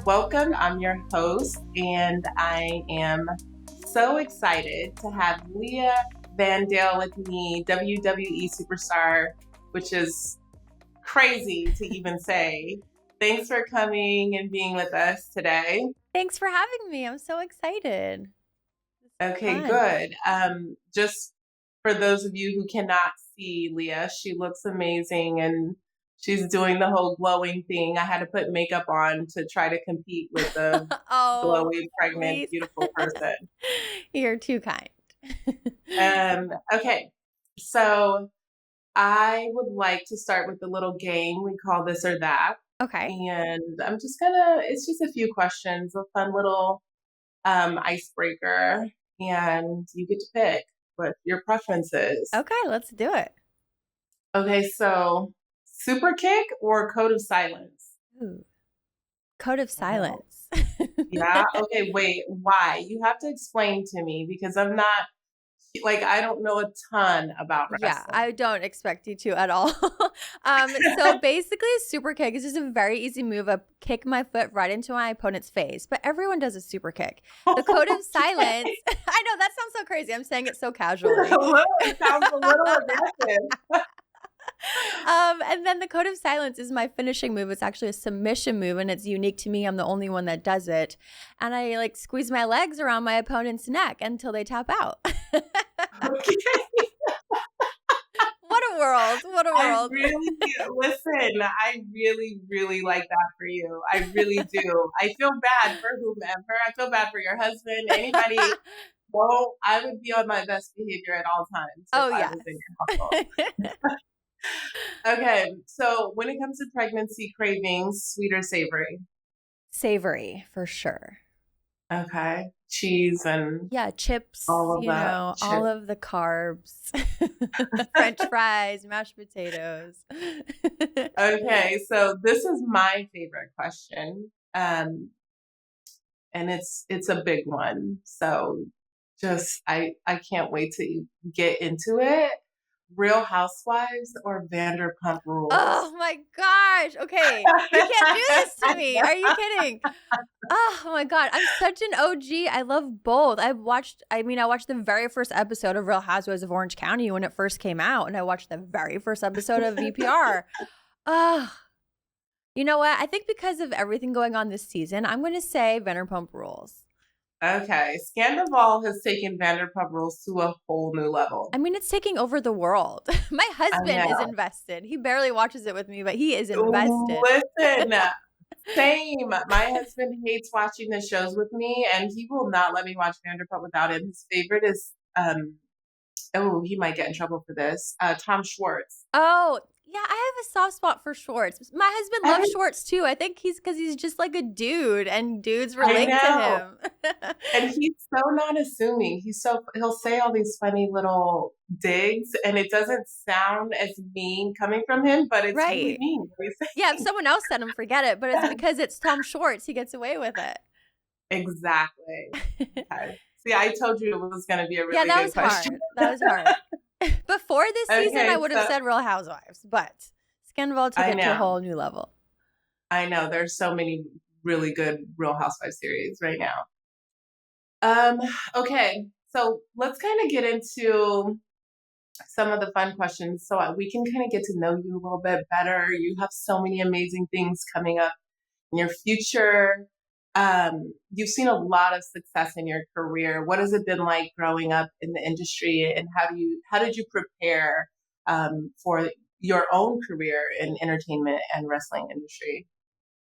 Welcome. I'm your host, and I am so excited to have Leah Van Dale with me, WWE superstar, which is crazy to even say. Thanks for coming and being with us today. Thanks for having me. I'm so excited. Okay, good. Just for those of you who cannot see Leah, she looks amazing and she's doing the whole glowing thing. I had to put makeup on to try to compete with the Oh, glowy, pregnant, please. beautiful person. You're too kind. Okay, so I would like to start with a little game. We call this or that. Okay. And it's just a few questions, a fun little icebreaker. And you get to pick what your preference is. Okay, let's do it. Okay, so super kick or code of silence? Ooh. Code of silence. Yeah. Okay, wait, why? You have to explain to me because I'm not I don't know a ton about wrestling. Yeah, I don't expect you to at all. So basically, a super kick is just a very easy move. I kick my foot right into my opponent's face, but everyone does a super kick. The code of silence. I know that sounds so crazy. I'm saying it so casually. It sounds a little aggressive. And then the code of silence is my finishing move. It's actually a submission move, and it's unique to me. I'm the only one that does it. And I squeeze my legs around my opponent's neck until they tap out. Okay. What a world. What a world. I really like that for you. I really do. I feel bad for whomever. I feel bad for your husband, anybody. Well, I would be on my best behavior at all times. Oh, yeah. Okay, so when it comes to pregnancy cravings, sweet or savory? Savory, for sure. Okay, cheese and chips, all of that. all of the carbs, French fries, mashed potatoes. Okay, so this is my favorite question, and it's a big one. So just I can't wait to get into it. Real Housewives or Vanderpump Rules? Oh my gosh. Okay. You can't do this to me. Are you kidding? Oh my God. I'm such an OG. I love both. I watched the very first episode of Real Housewives of Orange County when it first came out, and I watched the very first episode of VPR. You know what? I think because of everything going on this season, I'm going to say Vanderpump Rules. Okay. Scandival has taken Vanderpump Rules to a whole new level. I mean, it's taking over the world. My husband is invested. He barely watches it with me, but he is invested. Listen, same. My husband hates watching the shows with me, and he will not let me watch Vanderpump without it. His favorite is, he might get in trouble for this, Tom Schwartz. Oh, yeah, I have a soft spot for Schwartz. My husband loves Schwartz too. I think because he's just like a dude, and dudes relate to him. And he's so non-assuming. He'll say all these funny little digs, and it doesn't sound as mean coming from him, but it's really mean. Yeah, if someone else said him, forget it. But it's because it's Tom Schwartz, he gets away with it. Exactly. Okay. See, I told you it was going to be a really good question. That was hard. Before this season, I would have said Real Housewives, but Scandival took it to a whole new level. I know. There's so many really good Real Housewives series right now. Okay, so let's kind of get into some of the fun questions so we can kind of get to know you a little bit better. You have so many amazing things coming up in your future. You've seen a lot of success in your career. What has it been like growing up in the industry, and how did you prepare for your own career in entertainment and wrestling industry?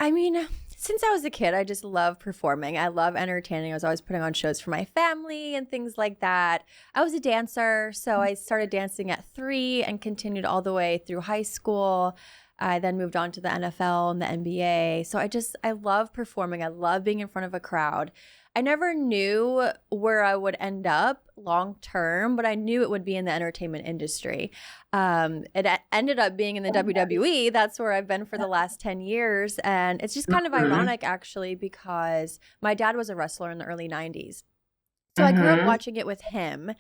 I mean, since I was a kid, I just love performing. I love entertaining. I was always putting on shows for my family and things like that. I was a dancer, so I started dancing at 3 and continued all the way through high school. I then moved on to the NFL and the NBA. So I love performing. I love being in front of a crowd. I never knew where I would end up long term, but I knew it would be in the entertainment industry. It ended up being in the WWE. That's where I've been for the last 10 years. And it's just kind of ironic, actually, because my dad was a wrestler in the early 90s. So I grew up watching it with him.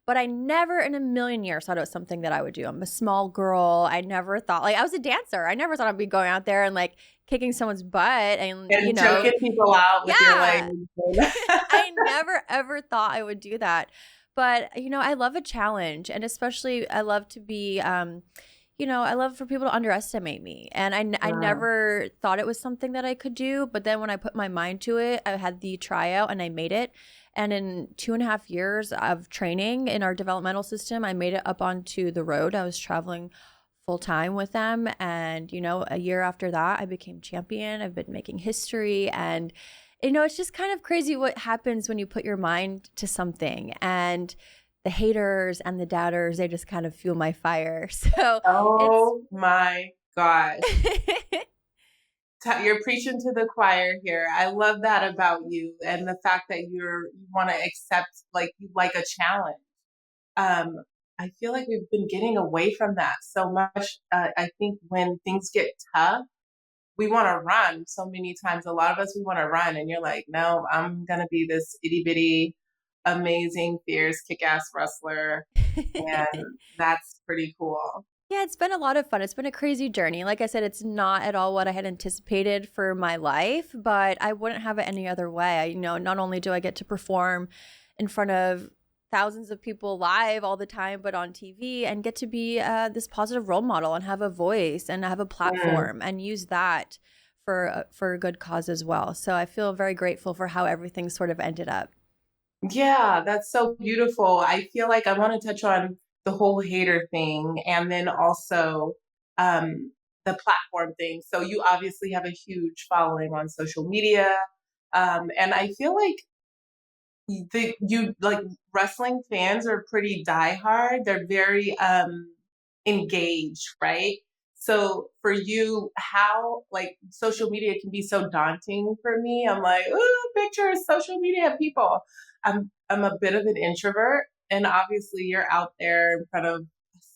but I never in a million years thought it was something that I would do. I'm a small girl. I never thought, like, I was a dancer. I never thought I'd be going out there and like kicking someone's butt and, And choking people out with your yeah. legs. I never ever thought I would do that. But, I love a challenge, and especially I love to be I love for people to underestimate me. And I never thought it was something that I could do. But then when I put my mind to it, I had the tryout and I made it. And in 2.5 years of training in our developmental system, I made it up onto the road. I was traveling full time with them. And, a year after that, I became champion. I've been making history. And, it's just kind of crazy what happens when you put your mind to something. And the haters and the doubters, they just kind of fuel my fire. So oh my gosh. You're preaching to the choir here. I love that about you, and the fact that you want to accept you like a challenge. I feel like we've been getting away from that so much. I think when things get tough, we want to run so many times. A lot of us, we want to run, and you're like, no, I'm gonna be this itty bitty, amazing, fierce, kick-ass wrestler, and that's pretty cool. Yeah, it's been a lot of fun. It's been a crazy journey. Like I said, it's not at all what I had anticipated for my life, but I wouldn't have it any other way. Not only do I get to perform in front of thousands of people live all the time, but on TV, and get to be this positive role model and have a voice and have a platform and use that for a good cause as well. So I feel very grateful for how everything sort of ended up. Yeah, that's so beautiful. I feel like I want to touch on the whole hater thing, and then also the platform thing. So you obviously have a huge following on social media. And I feel like wrestling fans are pretty diehard. They're very engaged, right? So for you, how social media can be so daunting for me. I'm like, ooh, pictures, social media, people. I'm a bit of an introvert, and obviously you're out there in front of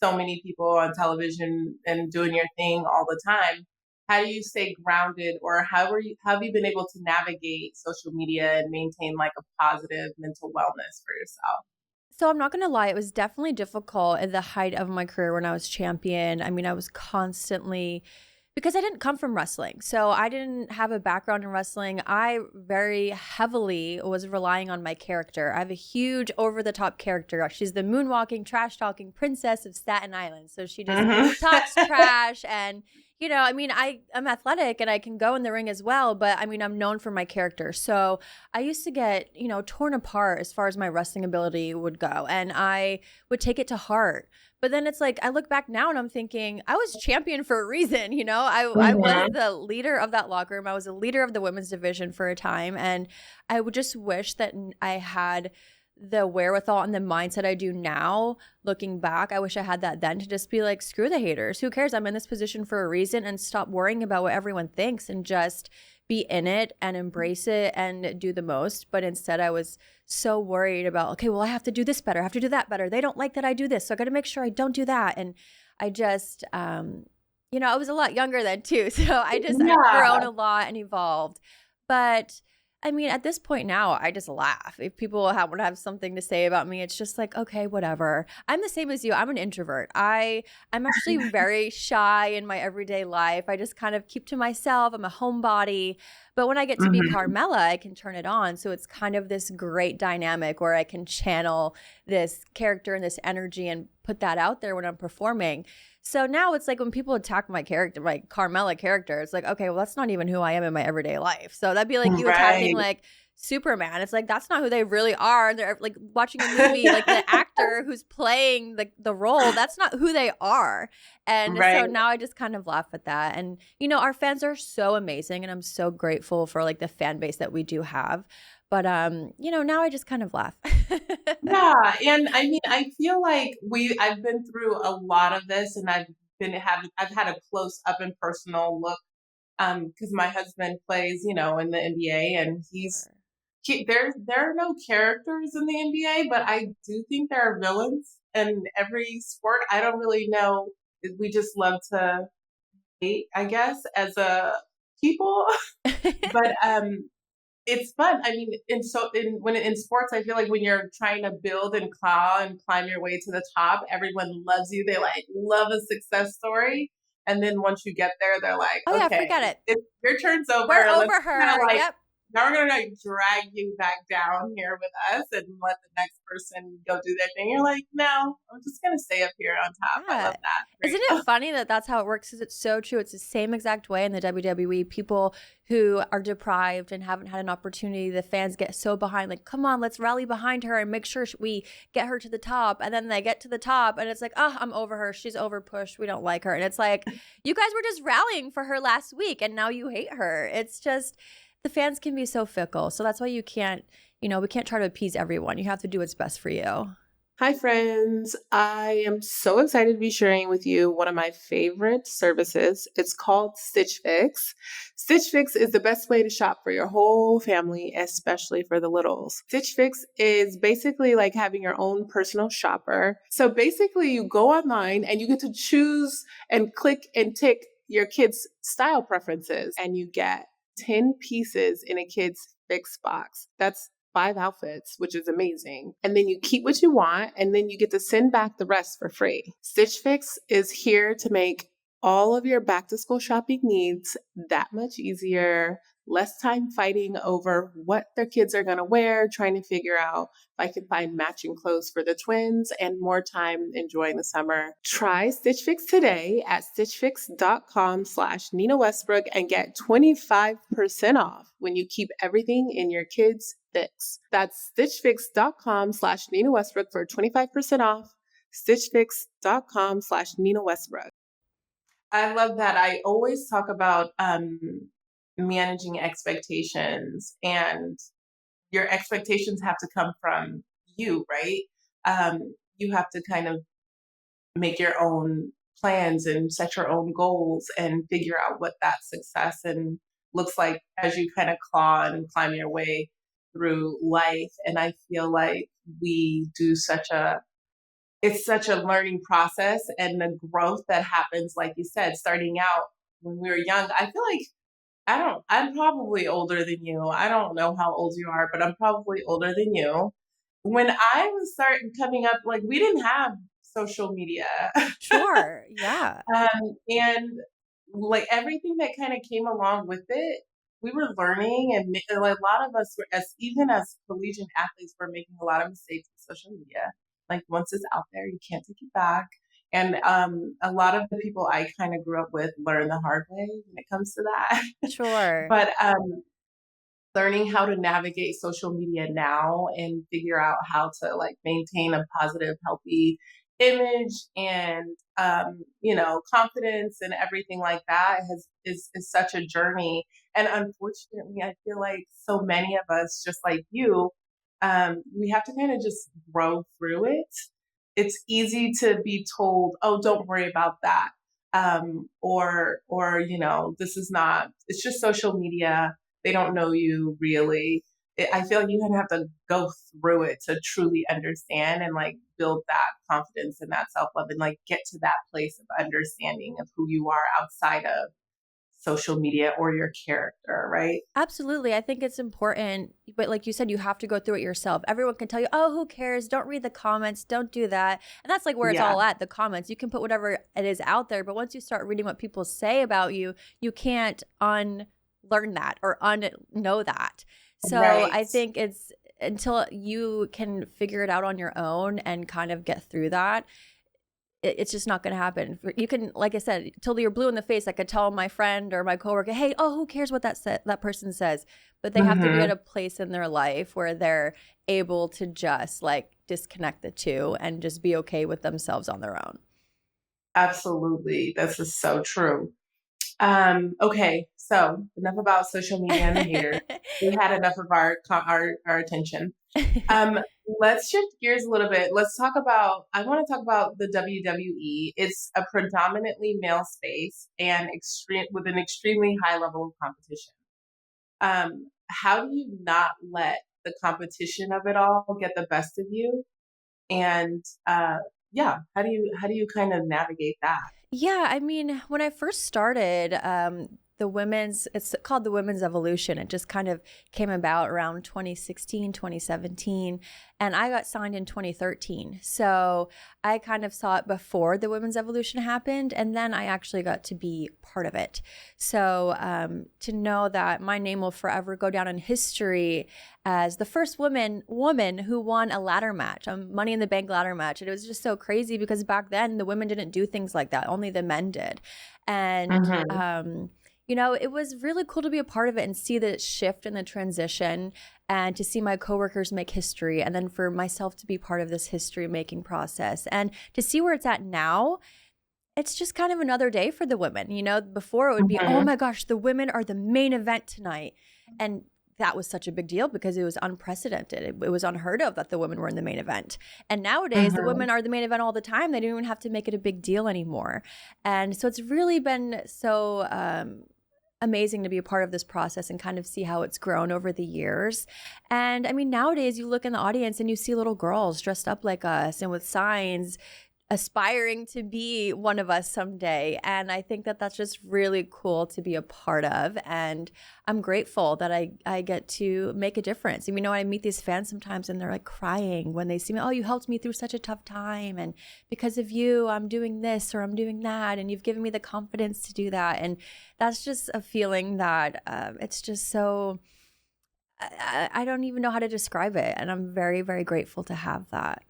so many people on television and doing your thing all the time. How do you stay grounded, or how have you been able to navigate social media and maintain like a positive mental wellness for yourself? So I'm not going to lie, it was definitely difficult at the height of my career when I was champion. I mean, I was constantly, because I didn't come from wrestling. So I didn't have a background in wrestling. I very heavily was relying on my character. I have a huge over the top character. She's the moonwalking, trash talking princess of Staten Island. So she just talks trash and I'm athletic and I can go in the ring as well, but I'm known for my character. So I used to get, torn apart as far as my wrestling ability would go. And I would take it to heart. But then it's like, I look back now and I'm thinking, I was champion for a reason, I was the leader of that locker room. I was the leader of the women's division for a time. And I would just wish that I had the wherewithal and the mindset I do now, looking back. I wish I had that then, to just be like, screw the haters. Who cares? I'm in this position for a reason, and stop worrying about what everyone thinks and just be in it and embrace it and do the most. But instead I was so worried about, okay, well, I have to do this better. I have to do that better. They don't like that I do this, so I got to make sure I don't do that. And I just, I was a lot younger then too. So I've grown a lot and evolved. But at this point now, I just laugh. If people want to have something to say about me, it's just like, okay, whatever. I'm the same as you. I'm an introvert. I'm actually very shy in my everyday life. I just kind of keep to myself. I'm a homebody. But when I get to be Carmella, I can turn it on. So it's kind of this great dynamic where I can channel this character and this energy and put that out there when I'm performing. So now it's like when people attack my character, my Carmella character, it's like, okay, well, that's not even who I am in my everyday life. So that'd be like you attacking like Superman. It's like, that's not who they really are. They're like watching a movie, like the actor who's playing the role, that's not who they are. And so now I just kind of laugh at that. And, our fans are so amazing, and I'm so grateful for like the fan base that we do have. But, now I just kind of laugh. Yeah. And I feel like I've been through a lot of this, and I've had a close up and personal look, because my husband plays, in the NBA, and there are no characters in the NBA, but I do think there are villains in every sport. I don't really know. We just love to hate, I guess, as a people. But it's fun. I mean, in sports, I feel like when you're trying to build and claw and climb your way to the top, everyone loves you. They like love a success story. And then once you get there, they're like, Oh yeah, okay, forget it. your turn's over. We're Let's over kind of her. like Yep. now we're gonna like drag you back down here with us and let the next person go do their thing. You're like, no, I'm just gonna stay up here on top. I Yeah. love that. Isn't it Great. funny that that's how it works? Because it's so true. It's the same exact way in the WWE. People who are deprived and haven't had an opportunity, the fans get so behind, like, come on, let's rally behind her and make sure we get her to the top. And then they get to the top and it's like, oh, I'm over her. She's over pushed. We don't like her. And it's like, you guys were just rallying for her last week and now you hate her. It's just, the fans can be so fickle. So that's why you can't, we can't try to appease everyone. You have to do what's best for you. Hi, friends. I am so excited to be sharing with you one of my favorite services. It's called Stitch Fix. Stitch Fix is the best way to shop for your whole family, especially for the littles. Stitch Fix is basically like having your own personal shopper. So basically, you go online and you get to choose and click and tick your kids' style preferences, and you get 10 pieces in a kid's Fix box. That's 5 outfits, which is amazing. And then you keep what you want, and then you get to send back the rest for free. Stitch Fix is here to make all of your back to school shopping needs that much easier, less time fighting over what their kids are going to wear, trying to figure out if I can find matching clothes for the twins, and more time enjoying the summer. Try Stitch Fix today at stitchfix.com/Nina Westbrook and get 25% off when you keep everything in your kids' fix. That's stitchfix.com/Nina Westbrook for 25% off. Stitchfix.com/Nina Westbrook. I love that. I always talk about managing expectations, and your expectations have to come from you, right? You have to kind of make your own plans and set your own goals and figure out what that success and looks like as you kind of claw and climb your way through life. And I feel like we do it's such a learning process, and the growth that happens, like you said, starting out when we were young. I feel like I'm probably older than you. I don't know how old you are, but I'm probably older than you. When I was starting coming up, like we didn't have social media. Sure. Yeah. And like everything that kind of came along with it, we were learning, and like, a lot of us were, even as collegiate athletes, were making a lot of mistakes with social media. Like once it's out there, you can't take it back. And a lot of the people I kind of grew up with learn the hard way when it comes to that. Sure. But learning how to navigate social media now and figure out how to like maintain a positive, healthy image and confidence and everything like that is such a journey. And unfortunately, I feel like so many of us, just like you, we have to kind of just grow through it. It's easy to be told, "Oh, don't worry about that," or this is not. It's just social media. They don't know you really. I feel like you kind of have to go through it to truly understand and like build that confidence and that self love and like get to that place of understanding of who you are outside of social media or your character, right? Absolutely. I think it's important. But like you said, you have to go through it yourself. Everyone can tell you, oh, who cares? Don't read the comments. Don't do that. And that's like where it's Yeah, all at, the comments. You can put whatever it is out there. But once you start reading what people say about you, you can't unlearn that or unknow that. So right. I think it's until you can figure it out on your own and kind of get through that, it's just not going to happen. You can, like I said, till you're blue in the face, I could tell my friend or my coworker, hey, oh, who cares what that person says? But they have to be at a place in their life where they're able to just like disconnect the two and just be okay with themselves on their own. Absolutely. This is so true. Okay, so enough about social media and the haters. We had enough of our attention. Let's shift gears a little bit. I want to talk about the WWE. It's a predominantly male space and with an extremely high level of competition. How do you not let the competition of it all get the best of you? And how do you kind of navigate that? Yeah, I mean, when I first started, the women's, it's called the Women's Evolution. It just kind of came about around 2016, 2017, and I got signed in 2013. So I kind of saw it before the Women's Evolution happened, and then I actually got to be part of it. So to know that my name will forever go down in history as the first woman who won a ladder match, a Money in the Bank ladder match. And it was just so crazy because back then the women didn't do things like that. Only the men did. And, you know, it was really cool to be a part of it and see the shift and the transition and to see my coworkers make history and then for myself to be part of this history making process and to see where it's at now. It's just kind of another day for the women. You know, before it would be, oh my gosh, the women are the main event tonight. And that was such a big deal because it was unprecedented. It was unheard of that the women were in the main event. And nowadays, the women are the main event all the time. They don't even have to make it a big deal anymore. And so it's really been so amazing to be a part of this process and kind of see how it's grown over the years. And I mean, nowadays, you look in the audience and you see little girls dressed up like us and with signs aspiring to be one of us someday. And I think that that's just really cool to be a part of. And I'm grateful that I get to make a difference. And you know, I meet these fans sometimes and they're like crying when they see me. Oh, you helped me through such a tough time. And because of you, I'm doing this or I'm doing that. And you've given me the confidence to do that. And that's just a feeling that it's just so, I don't even know how to describe it. And I'm very, very grateful to have that.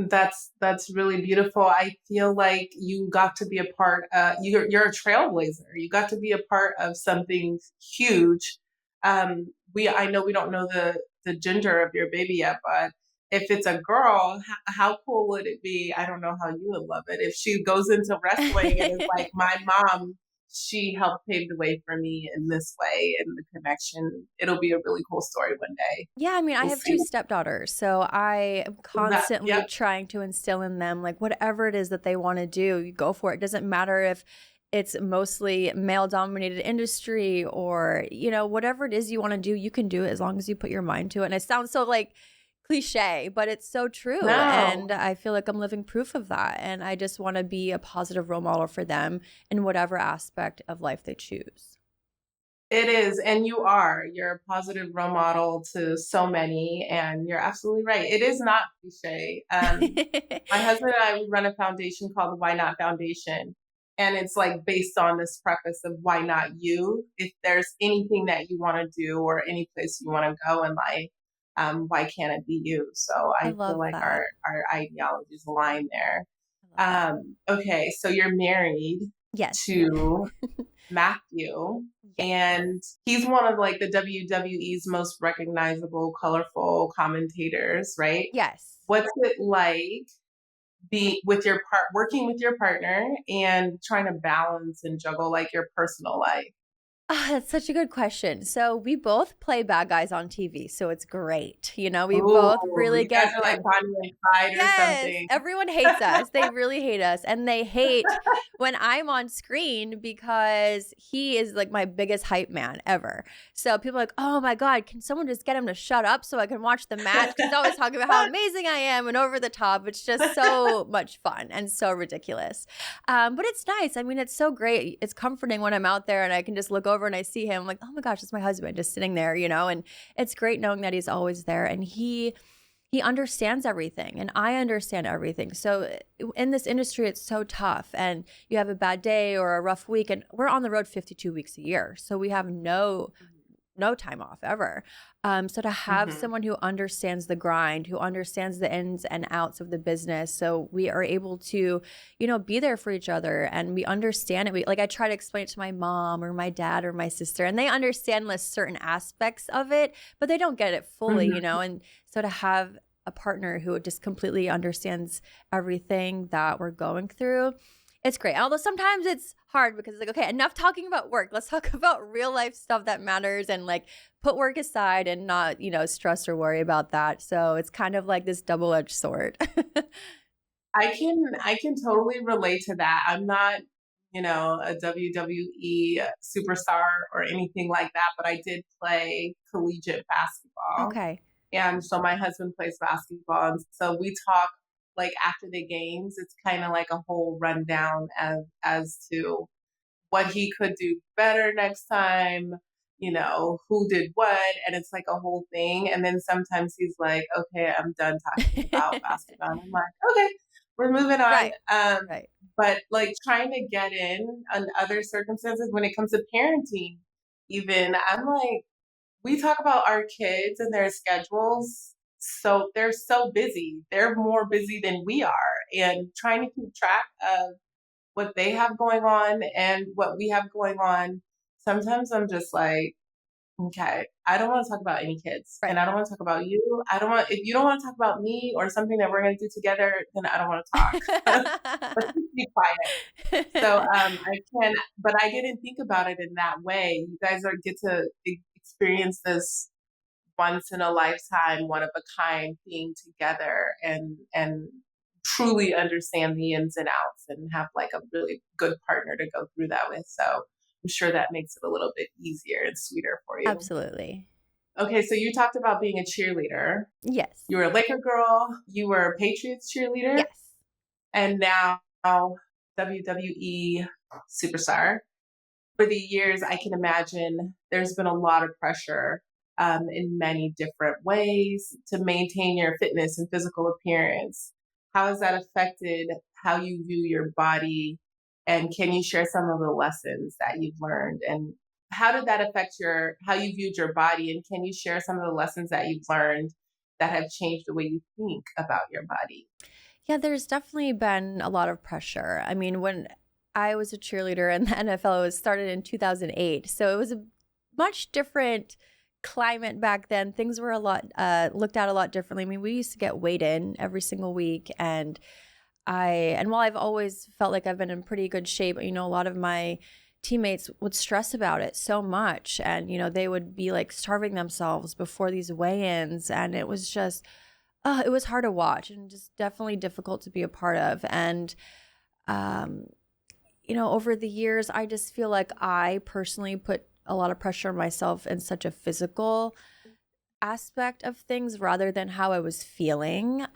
That's really beautiful. I feel like you got to be a part. You're a trailblazer. You got to be a part of something huge. I know we don't know the gender of your baby yet, but if it's a girl, how cool would it be? I don't know how you would love it if she goes into wrestling and is like, my mom, she helped pave the way for me in this way and the connection. It'll be a really cool story one day. Yeah, I mean, I have two stepdaughters, so I am constantly trying to instill in them, like, whatever it is that they want to do, you go for it. It doesn't matter if it's mostly male-dominated industry or, you know, whatever it is you want to do, you can do it as long as you put your mind to it. And it sounds so, like, cliche, but it's so true. No. And I feel like I'm living proof of that. And I just want to be a positive role model for them in whatever aspect of life they choose. It is. And you're a positive role model to so many. And you're absolutely right. It is not cliche. My husband and I run a foundation called the Why Not Foundation. And it's like based on this preface of why not you? If there's anything that you want to do or any place you want to go in life, why can't it be you? So I feel like our ideologies align there. Okay, so you're married to Matthew, and he's one of like the WWE's most recognizable, colorful commentators, right? Yes. What's it like working with your partner and trying to balance and juggle like your personal life? That's such a good question. So we both play bad guys on TV, so it's great. You know, we both really you guys are like Bonnie and Clyde or something. Everyone hates us. They really hate us. And they hate when I'm on screen because he is like my biggest hype man ever. So people are like, oh my God, can someone just get him to shut up so I can watch the match? Because he's always talking about how amazing I am and over the top. It's just so much fun and so ridiculous. But it's nice. I mean, it's so great. It's comforting when I'm out there and I can just look over and I see him, I'm like, oh my gosh, it's my husband just sitting there, you know, and it's great knowing that he's always there and he understands everything and I understand everything. So in this industry, it's so tough and you have a bad day or a rough week and we're on the road 52 weeks a year. So we have no time off ever. So to have someone who understands the grind, who understands the ins and outs of the business, so we are able to, you know, be there for each other and we understand it. I try to explain it to my mom or my dad or my sister and they understand certain aspects of it, but they don't get it fully, you know? And so to have a partner who just completely understands everything that we're going through, it's great. Although sometimes it's hard because it's like, okay, enough talking about work. Let's talk about real life stuff that matters and like put work aside and not, you know, stress or worry about that. So it's kind of like this double-edged sword. I can totally relate to that. I'm not, you know, a WWE superstar or anything like that, but I did play collegiate basketball. Okay. And so my husband plays basketball. And so we talk like after the games, it's kind of like a whole rundown as to what he could do better next time, who did what. And it's like a whole thing. And then sometimes he's like, okay, I'm done talking about basketball. I'm like, okay, we're moving on. Right. Right. But like trying to get in on other circumstances when it comes to parenting, even, I'm like, we talk about our kids and their schedules. So they're so busy. They're more busy than we are. And trying to keep track of what they have going on and what we have going on. Sometimes I'm just like, okay, I don't want to talk about any kids and Right. I don't want to talk about you. If you don't want to talk about me or something that we're going to do together, then I don't want to talk. Let's just be quiet. So but I didn't think about it in that way. You guys get to experience this once in a lifetime, one of a kind being together and truly understand the ins and outs and have like a really good partner to go through that with. So I'm sure that makes it a little bit easier and sweeter for you. Absolutely. Okay, so you talked about being a cheerleader. Yes. You were a Laker girl, you were a Patriots cheerleader, Yes. and now WWE superstar. For the years, I can imagine there's been a lot of pressure in many different ways to maintain your fitness and physical appearance. How has that affected how you view your body? And can you share some of the lessons that you've learned? And how did that affect how you viewed your body? And can you share some of the lessons that you've learned that have changed the way you think about your body? Yeah, there's definitely been a lot of pressure. I mean, when I was a cheerleader in the NFL, it was started in 2008. So it was a much different climate back then. Things were a lot looked at a lot differently. I mean, we used to get weighed in every single week, and while I've always felt like I've been in pretty good shape, a lot of my teammates would stress about it so much, and they would be like starving themselves before these weigh-ins, and it was just it was hard to watch and just definitely difficult to be a part of. And over the years, I just feel like I personally put a lot of pressure on myself in such a physical aspect of things rather than how I was feeling.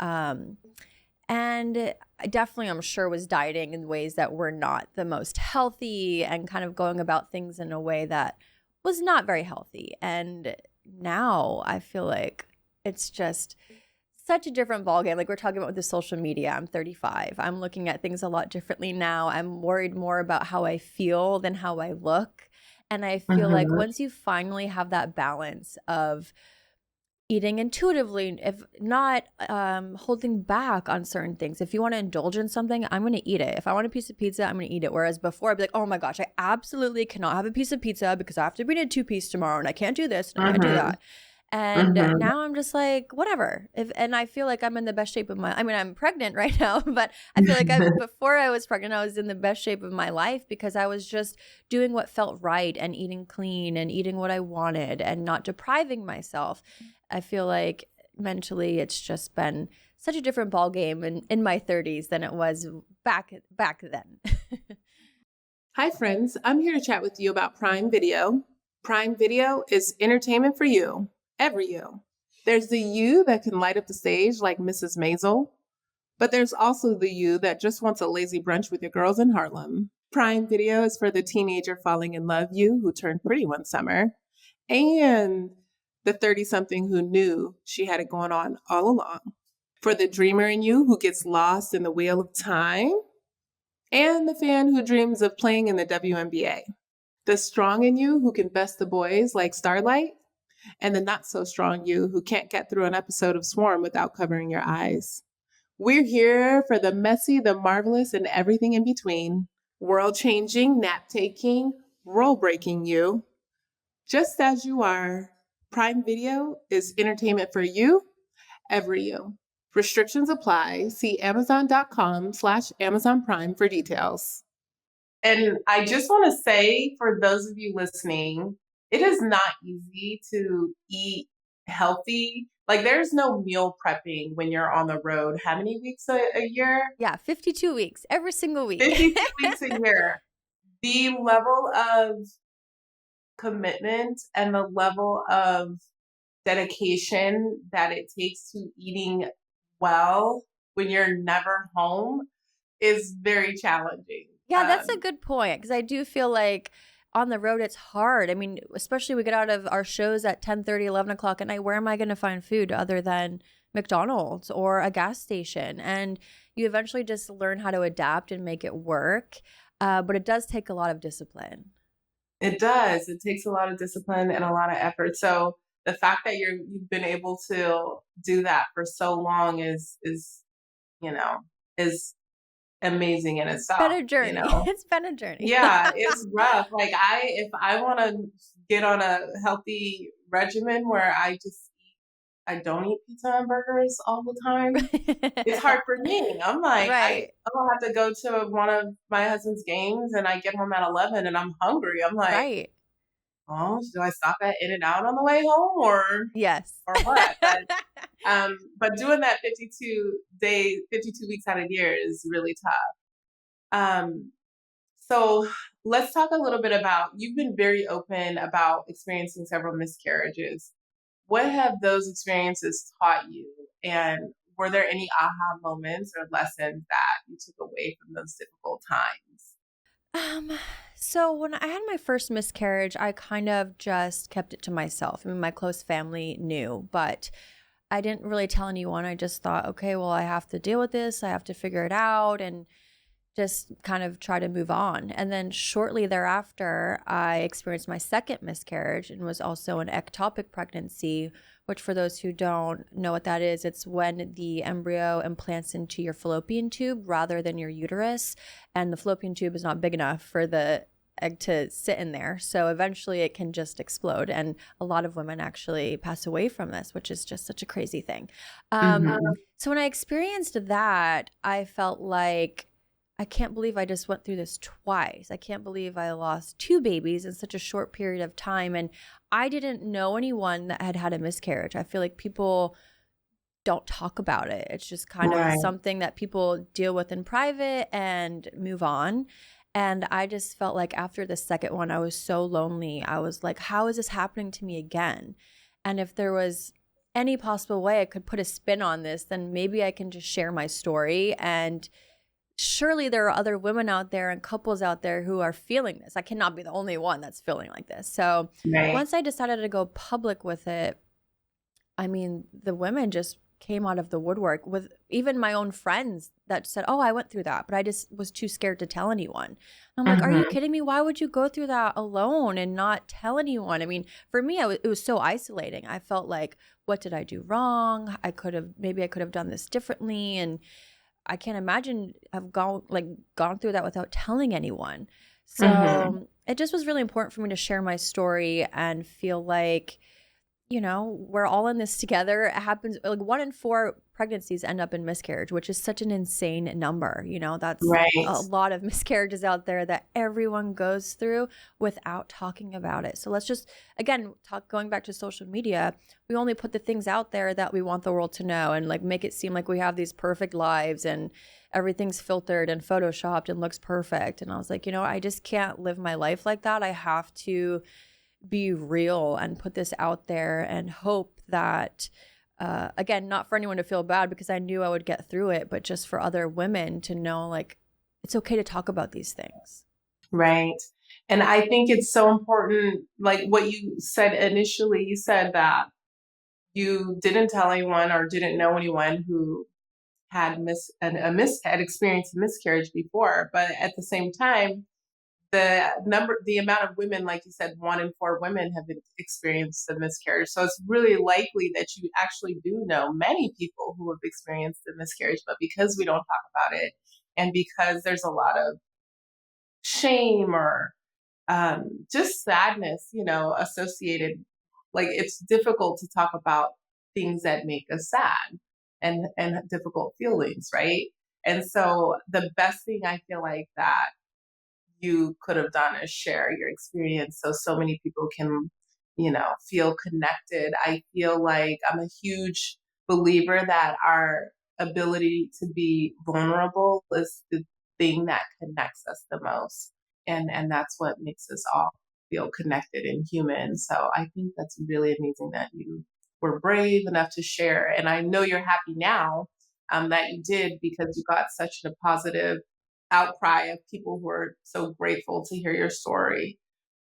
And I definitely, I'm sure, was dieting in ways that were not the most healthy and kind of going about things in a way that was not very healthy. And now I feel like it's just such a different ballgame. Like we're talking about with the social media. I'm 35. I'm looking at things a lot differently now. I'm worried more about how I feel than how I look. And I feel like once you finally have that balance of eating intuitively, if not holding back on certain things. If you want to indulge in something, I'm going to eat it. If I want a piece of pizza, I'm going to eat it. Whereas before, I'd be like, oh my gosh, I absolutely cannot have a piece of pizza because I have to be in a 2-piece tomorrow and I can't do this and I can't do that. And now I'm just like, whatever. And I feel like I'm in the best shape of I'm pregnant right now, but I feel like before I was pregnant, I was in the best shape of my life because I was just doing what felt right and eating clean and eating what I wanted and not depriving myself. I feel like mentally it's just been such a different ballgame in my 30s than it was back then. Hi, friends. I'm here to chat with you about Prime Video. Prime Video is entertainment for you, every you. There's the you that can light up the stage like Mrs. Maisel, but there's also the you that just wants a lazy brunch with your girls in Harlem. Prime Video is for the teenager falling in love you who turned pretty one summer, and the 30-something who knew she had it going on all along. For the dreamer in you who gets lost in the wheel of time, and the fan who dreams of playing in the WNBA. The strong in you who can best the boys like Starlight, and the not so strong you who can't get through an episode of Swarm without covering your eyes. We're here for the messy, the marvelous, and everything in between. World-changing, nap-taking, role-breaking you. Just as you are, Prime Video is entertainment for you, every you. Restrictions apply. See Amazon.com/Amazon Prime for details. And I just want to say, for those of you listening, it is not easy to eat healthy. Like, there's no meal prepping when you're on the road. How many weeks a year? Yeah, 52 weeks, every single week. 52 weeks a year. The level of commitment and the level of dedication that it takes to eating well when you're never home is very challenging. Yeah, that's a good point because I do feel like on the road it's hard. I mean, especially we get out of our shows at 10:30, 11 o'clock at night. Where am I going to find food other than McDonald's or a gas station? And you eventually just learn how to adapt and make it work. But it does take a lot of discipline. It does. It takes a lot of discipline and a lot of effort. So the fact that you've been able to do that for so long is you know is amazing in Been itself. a journey. It's been a journey. Yeah, it's rough. Like if I want to get on a healthy regimen where I don't eat pizza and burgers all the time, it's hard for me. I'm like, Right. I'll have to go to one of my husband's games and I get home at 11 and I'm hungry. I'm like, Right. oh, do I stop at In-N-Out on the way home Yes. or what? But doing that 52 weeks out of the year is really tough. So let's talk a little bit about, you've been very open about experiencing several miscarriages. What have those experiences taught you? And were there any aha moments or lessons that you took away from those difficult times? Um, so when I had my first miscarriage, I kind of just kept it to myself. I mean, my close family knew, but I didn't really tell anyone. I just thought, okay, well, I have to deal with this. I have to figure it out and just kind of try to move on. And then shortly thereafter, I experienced my second miscarriage and was also an ectopic pregnancy, which for those who don't know what that is, it's when the embryo implants into your fallopian tube rather than your uterus. And the fallopian tube is not big enough for the egg to sit in there. So eventually it can just explode. And a lot of women actually pass away from this, which is just such a crazy thing. Mhm. So when I experienced that, I felt like, I can't believe I just went through this twice. I can't believe I lost two babies in such a short period of time. And I didn't know anyone that had had a miscarriage. I feel like people don't talk about it. It's just kind of Right. something that people deal with in private and move on. And I just felt like after the second one, I was so lonely. I was like, how is this happening to me again? And if there was any possible way I could put a spin on this, then maybe I can just share my story. And surely there are other women out there and couples out there who are feeling this. I cannot be the only one that's feeling like this. So Right. once I decided to go public with it, I mean, the women just came out of the woodwork with even my own friends that said, oh, I went through that, but I just was too scared to tell anyone. I'm like, are you kidding me? Why would you go through that alone and not tell anyone? I mean, for me, it was so isolating. I felt like, what did I do wrong? Maybe I could have done this differently. And I can't imagine I've gone through that without telling anyone. So it just was really important for me to share my story and feel like, we're all in this together. It happens like 1 in 4 pregnancies end up in miscarriage, which is such an insane number. That's Right. a lot of miscarriages out there that everyone goes through without talking about it. So let's just, again, going back to social media, we only put the things out there that we want the world to know and like make it seem like we have these perfect lives and everything's filtered and photoshopped and looks perfect. And I was like, I just can't live my life like that. I have to be real and put this out there and hope that, again, not for anyone to feel bad because I knew I would get through it, but just for other women to know, like, it's okay to talk about these things. Right. And I think it's so important, like what you said initially, you said that you didn't tell anyone or didn't know anyone who had had experienced a miscarriage before, but at the same time, the amount of women, like you said, 1 in 4 women have experienced a miscarriage. So it's really likely that you actually do know many people who have experienced a miscarriage, but because we don't talk about it and because there's a lot of shame or just sadness, associated, like it's difficult to talk about things that make us sad and difficult feelings, right? And so the best thing I feel like that you could have done is share your experience so many people can, feel connected. I feel like I'm a huge believer that our ability to be vulnerable is the thing that connects us the most. And that's what makes us all feel connected and human. So I think that's really amazing that you were brave enough to share. And I know you're happy now that you did because you got such a positive outcry of people who are so grateful to hear your story.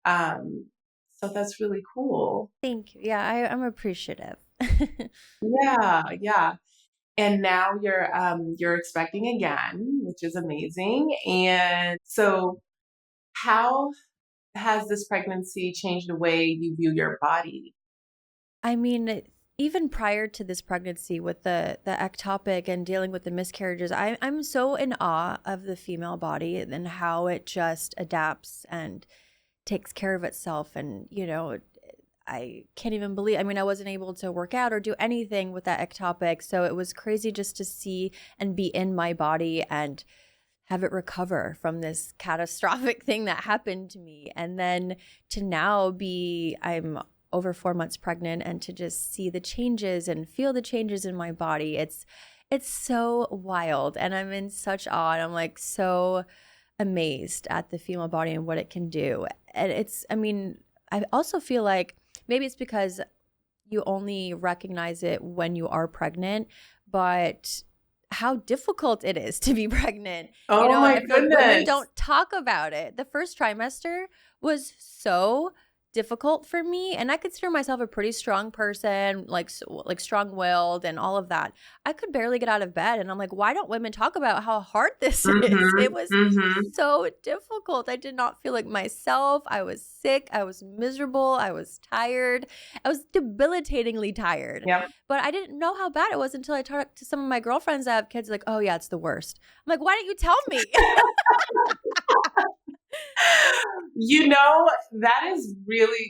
So that's really cool. Thank you. Yeah, I'm appreciative. Yeah, yeah. And now you're expecting again, which is amazing. And so how has this pregnancy changed the way you view your body? I mean, even prior to this pregnancy with the ectopic and dealing with the miscarriages, I'm so in awe of the female body and how it just adapts and takes care of itself. And, I can't even believe, I mean, I wasn't able to work out or do anything with that ectopic. So it was crazy just to see and be in my body and have it recover from this catastrophic thing that happened to me. And then to now I'm over 4 months pregnant, and to just see the changes and feel the changes in my body. It's so wild. And I'm in such awe. And I'm like so amazed at the female body and what it can do. And I also feel like maybe it's because you only recognize it when you are pregnant, but how difficult it is to be pregnant. Oh my I feel like women goodness. don't talk about it. The first trimester was so difficult for me, and I consider myself a pretty strong person, like strong-willed and all of that. I could barely get out of bed, and I'm like, why don't women talk about how hard this is? Mm-hmm. It was Mm-hmm. so difficult. I did not feel like myself. I was sick. I was miserable. I was tired. I was debilitatingly tired. Yep. But I didn't know how bad it was until I talked to some of my girlfriends that have kids. Like, oh yeah, it's the worst. I'm like, why didn't you tell me?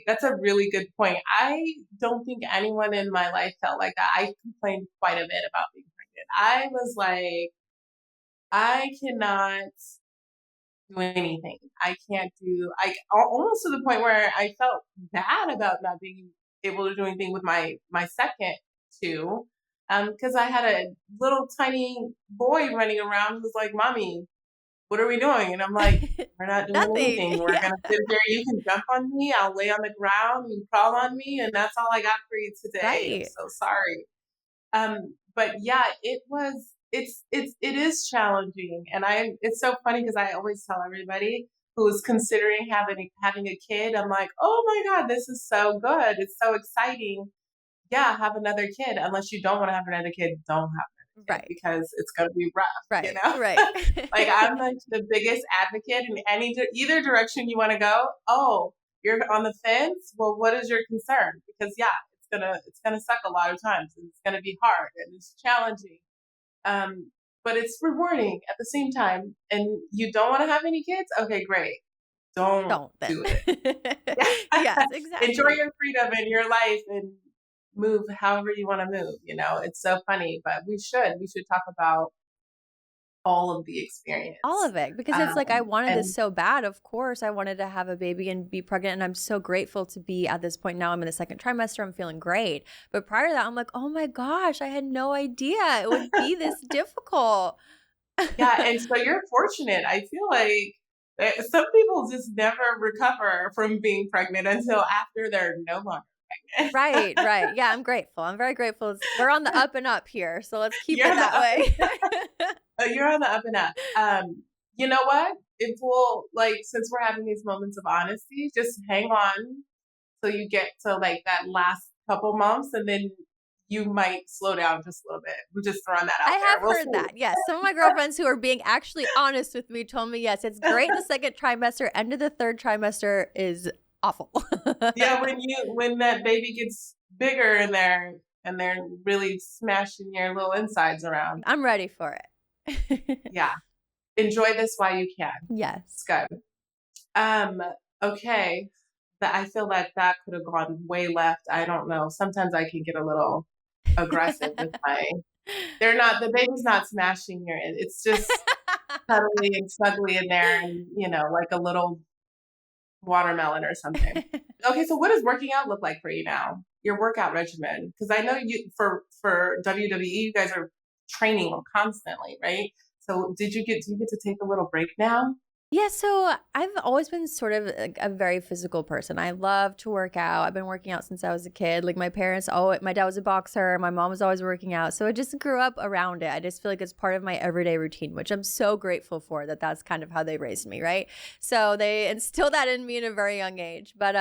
That's a really good point. I don't think anyone in my life felt like that. I complained quite a bit about being pregnant. I was like, I cannot do anything. Almost to the point where I felt bad about not being able to do anything with my second two. Because I had a little tiny boy running around who was like, Mommy, what are we doing? And I'm like, we're not doing Nothing. anything. We're Yeah. going to sit here. You can jump on me. I'll lay on the ground. You crawl on me. And that's all I got for you today. I'm Right. so sorry. But yeah, it is challenging. And it's so funny because I always tell everybody who's considering having a kid, I'm like, oh my God, this is so good. It's so exciting. Yeah, have another kid. Unless you don't want to have another kid, don't have Right. because it's going to be rough, Right. Right. Like I'm like the biggest advocate in either direction you want to go. Oh, you're on the fence. Well, what is your concern? Because yeah, it's gonna suck a lot of times, and it's gonna be hard and it's challenging. But it's rewarding at the same time. And you don't want to have any kids? Okay, great. Don't Then. do it. Yes, exactly. Enjoy your freedom and your life and move however you want to move. It's so funny, but we should talk about all of the experience. All of it, because it's like I wanted and this so bad. Of course, I wanted to have a baby and be pregnant, and I'm so grateful to be at this point now. I'm in the second trimester. I'm feeling great. But prior to that, I'm like, oh my gosh, I had no idea it would be this difficult. yeah, and so you're fortunate. I feel like some people just never recover from being pregnant until after they're no longer pregnant. Right. Yeah, I'm grateful. I'm very grateful. We're on the up and up here, so let's keep You're it that way. You're on the up and up. You know what? It will, since we're having these moments of honesty, just hang on till you get to like that last couple months, and then you might slow down just a little bit. We're just throwing that out I there. have heard that. Yes. Some of my girlfriends who are being actually honest with me told me, yes, it's great in the second trimester. End of the third trimester is awful. Yeah, when that baby gets bigger and they're really smashing your little insides around. I'm ready for it. Yeah. Enjoy this while you can. Yes. It's good. Okay. I feel like that could have gone way left. I don't know. Sometimes I can get a little aggressive with the baby's not smashing your, it's just cuddly and snuggly in there and, like a little watermelon or something. Okay. So what does working out look like for you now? Your workout regimen? Because I know for WWE, you guys are training constantly, right? So do you get to take a little break now? Yeah, so I've always been sort of a very physical person. I love to work out. I've been working out since I was a kid. Like my parents, my dad was a boxer. My mom was always working out. So I just grew up around it. I just feel like it's part of my everyday routine, which I'm so grateful for that that's kind of how they raised me, right? So they instilled that in me at a very young age. But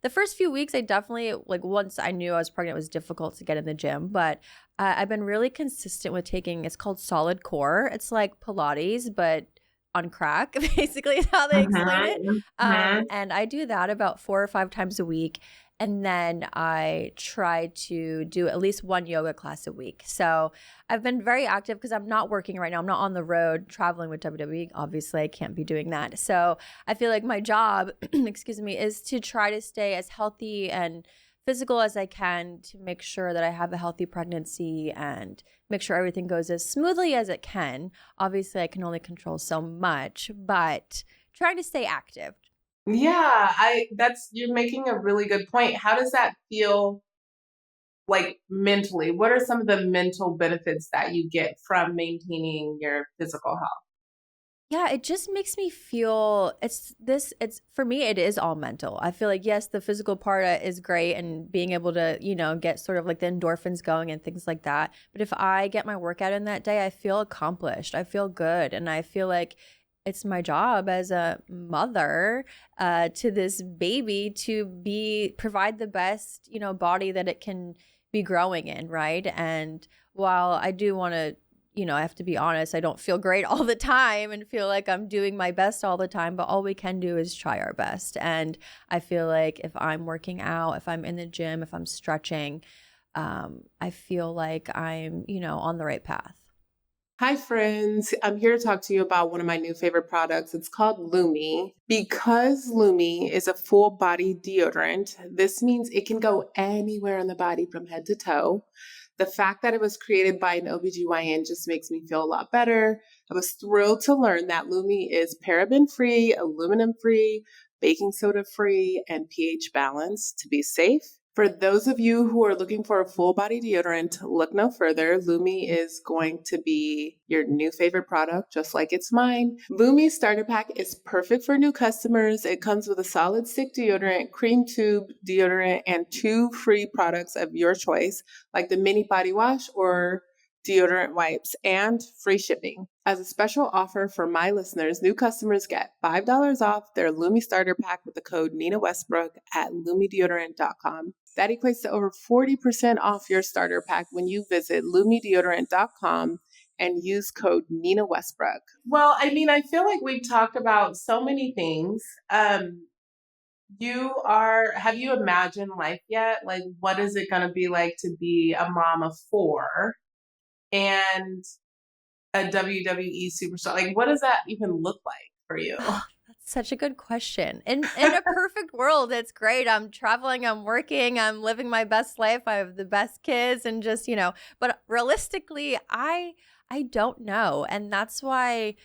the first few weeks, I definitely, like once I knew I was pregnant, it was difficult to get in the gym. But I've been really consistent with taking, it's called solid core. It's like Pilates, but on crack, basically is how they explain it. Mm-hmm. Mm-hmm. And I do that about 4 or 5 times a week. And then I try to do at least one yoga class a week. So I've been very active because I'm not working right now. I'm not on the road traveling with WWE. Obviously, I can't be doing that. So I feel like my job, excuse me, is to try to stay as healthy and physical as I can to make sure that I have a healthy pregnancy and make sure everything goes as smoothly as it can. Obviously, I can only control so much, but trying to stay active. Yeah, you're making a really good point. How does that feel like mentally? What are some of the mental benefits that you get from maintaining your physical health? Yeah, it just makes me feel it's for me, it is all mental. I feel like, yes, the physical part is great and being able to, get sort of like the endorphins going and things like that. But if I get my workout in that day, I feel accomplished. I feel good. And I feel like it's my job as a mother to this baby to provide the best, body that it can be growing in, right? And while I do want to, I have to be honest, I don't feel great all the time and feel like I'm doing my best all the time, but all we can do is try our best. And I feel like if I'm working out, if I'm in the gym, if I'm stretching, I feel like I'm, on the right path. Hi, friends. I'm here to talk to you about one of my new favorite products. It's called Lumi. Because Lumi is a full body deodorant, this means it can go anywhere on the body from head to toe. The fact that it was created by an OBGYN just makes me feel a lot better. I was thrilled to learn that Lumi is paraben free, aluminum free, baking soda free, and pH balanced to be safe. For those of you who are looking for a full body deodorant, look no further. Lumi is going to be your new favorite product, just like it's mine. Lumi's starter pack is perfect for new customers. It comes with a solid stick deodorant, cream tube deodorant, and 2 free products of your choice, like the mini body wash or deodorant wipes, and free shipping. As a special offer for my listeners, new customers get $5 off their Lumi starter pack with the code Nina Westbrook at lumideodorant.com. That equates to over 40% off your starter pack when you visit lumideodorant.com and use code Nina Westbrook. Well, I mean, I feel like we've talked about so many things. Have you imagined life yet? Like, what is it going to be like to be a mom of 4 and a WWE superstar? Like, what does that even look like for you? That's such a good question. In a perfect world, it's great. I'm traveling, I'm working, I'm living my best life. I have the best kids and just, but realistically, I don't know. And that's why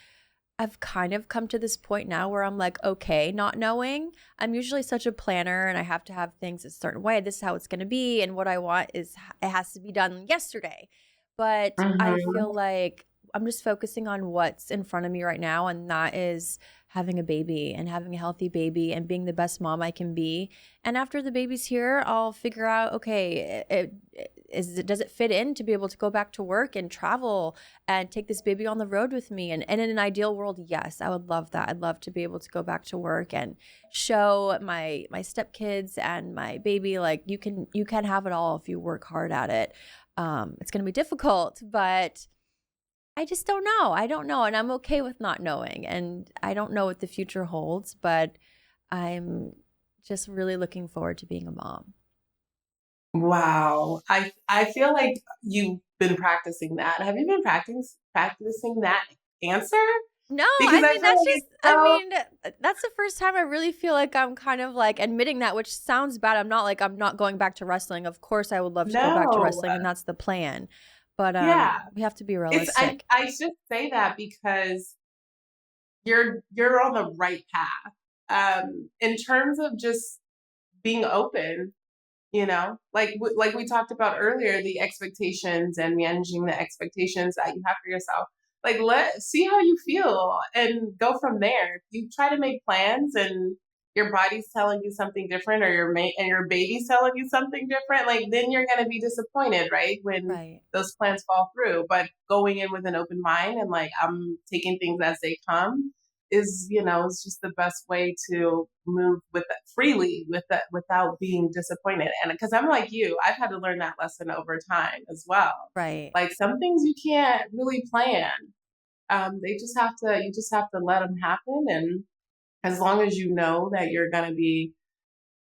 I've kind of come to this point now where I'm like, okay, not knowing. I'm usually such a planner and I have to have things a certain way. This is how it's going to be. And what I want is it has to be done yesterday. But I feel like I'm just focusing on what's in front of me right now. And that is having a baby and having a healthy baby and being the best mom I can be. And after the baby's here, I'll figure out, okay, does it fit in to be able to go back to work and travel and take this baby on the road with me? And in an ideal world, yes, I would love that. I'd love to be able to go back to work and show my stepkids and my baby, like you can have it all if you work hard at it. It's going to be difficult, but I just don't know. I don't know. And I'm okay with not knowing. And I don't know what the future holds, but I'm just really looking forward to being a mom. Wow. I feel like you've been practicing that. Have you been practicing that answer? No, Because I I mean, feel like it's so that's the first time I really feel like I'm kind of like admitting that, which sounds bad. I'm not going back to wrestling. Of course, I would love to go back to no. wrestling, and that's the plan. But Yeah. we have to be It's I realistic. I just say that because you're on the right path. In terms of just being open, like we talked about earlier, the expectations and managing the expectations that you have for yourself. Like, see how you feel and go from there. If you try to make plans and your body's telling you something different, or your baby's telling you something different, like, then you're going to be disappointed, right? When Right. those plans fall through. But going in with an open mind and like, I'm taking things as they come is, it's just the best way to move with that freely, with that, without being disappointed. And because I'm like you, I've had to learn that lesson over time as well. Right. Like, some things you can't really plan. You just have to let them happen. And as long as you know that you're going to be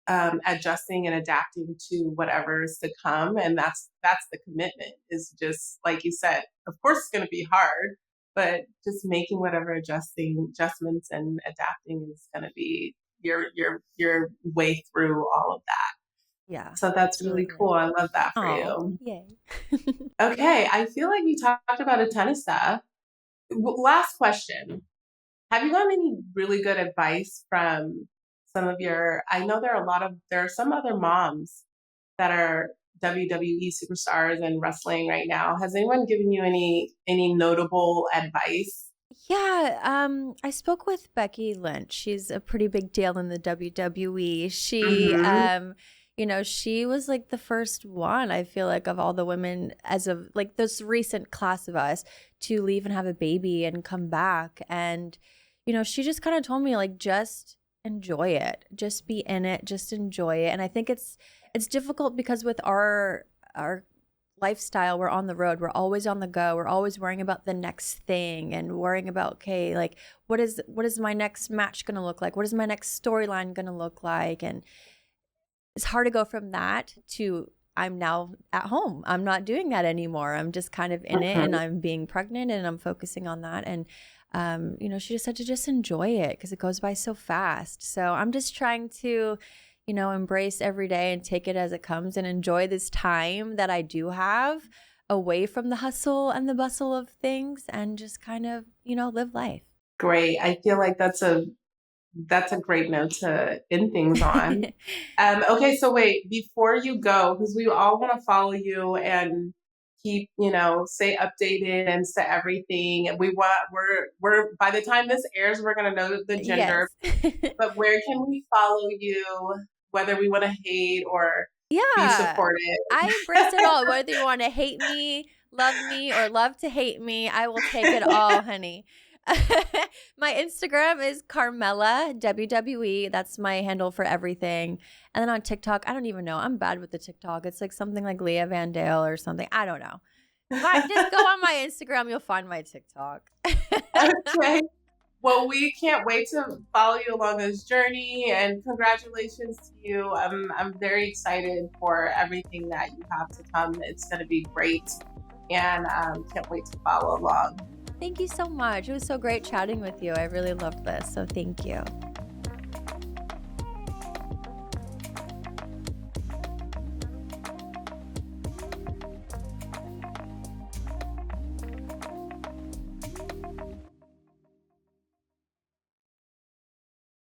adjusting and adapting to whatever's to come, and that's the commitment. Is just like you said. Of course, it's going to be hard, but just making whatever adjustments and adapting is going to be your way through all of that. Yeah. So that's really Absolutely. cool. I love that for Oh, you. yay. Okay, I feel like we talked about a ton of stuff. Last question. Have you gotten any really good advice from some of I know there are some other moms that are WWE superstars and wrestling right now. Has anyone given you any notable advice? Yeah, I spoke with Becky Lynch. She's a pretty big deal in the WWE. Mm-hmm. She was like the first one, I feel like, of all the women as of like this recent class of us to leave and have a baby and come back. And, she just kind of told me like, just enjoy it, just be in it, just enjoy it. And I think it's difficult because with our lifestyle, we're on the road, we're always on the go, we're always worrying about the next thing and worrying about, okay, like what is my next match going to look like, what is my next storyline going to look like. And it's hard to go from that to I'm now at home, I'm not doing that anymore, I'm just kind of in it, and Mm-hmm. I'm being pregnant and I'm focusing on that. And she just said to just enjoy it because it goes by so fast. So I'm just trying to embrace every day and take it as it comes and enjoy this time that I do have away from the hustle and the bustle of things, and just kind of, live life. Great. I feel like that's a great note to end things on. Okay, so wait, before you go, because we all want to follow you and keep, stay updated and to everything. And we're by the time this airs, we're gonna know the gender. Yes. But where can we follow you? Whether we want to hate or be Yeah. supportive. I embrace it all. Whether you want to hate me, love me, or love to hate me, I will take it all, honey. My Instagram is Carmella WWE. That's my handle for everything. And then on TikTok, I don't even know. I'm bad with the TikTok. It's like something like Leah Van Dale or something. I don't know. Just go on my Instagram. You'll find my TikTok. Okay. Well, we can't wait to follow you along this journey, and congratulations to you. I'm very excited for everything that you have to come. It's going to be great, and can't wait to follow along. Thank you so much. It was so great chatting with you. I really loved this. So thank you.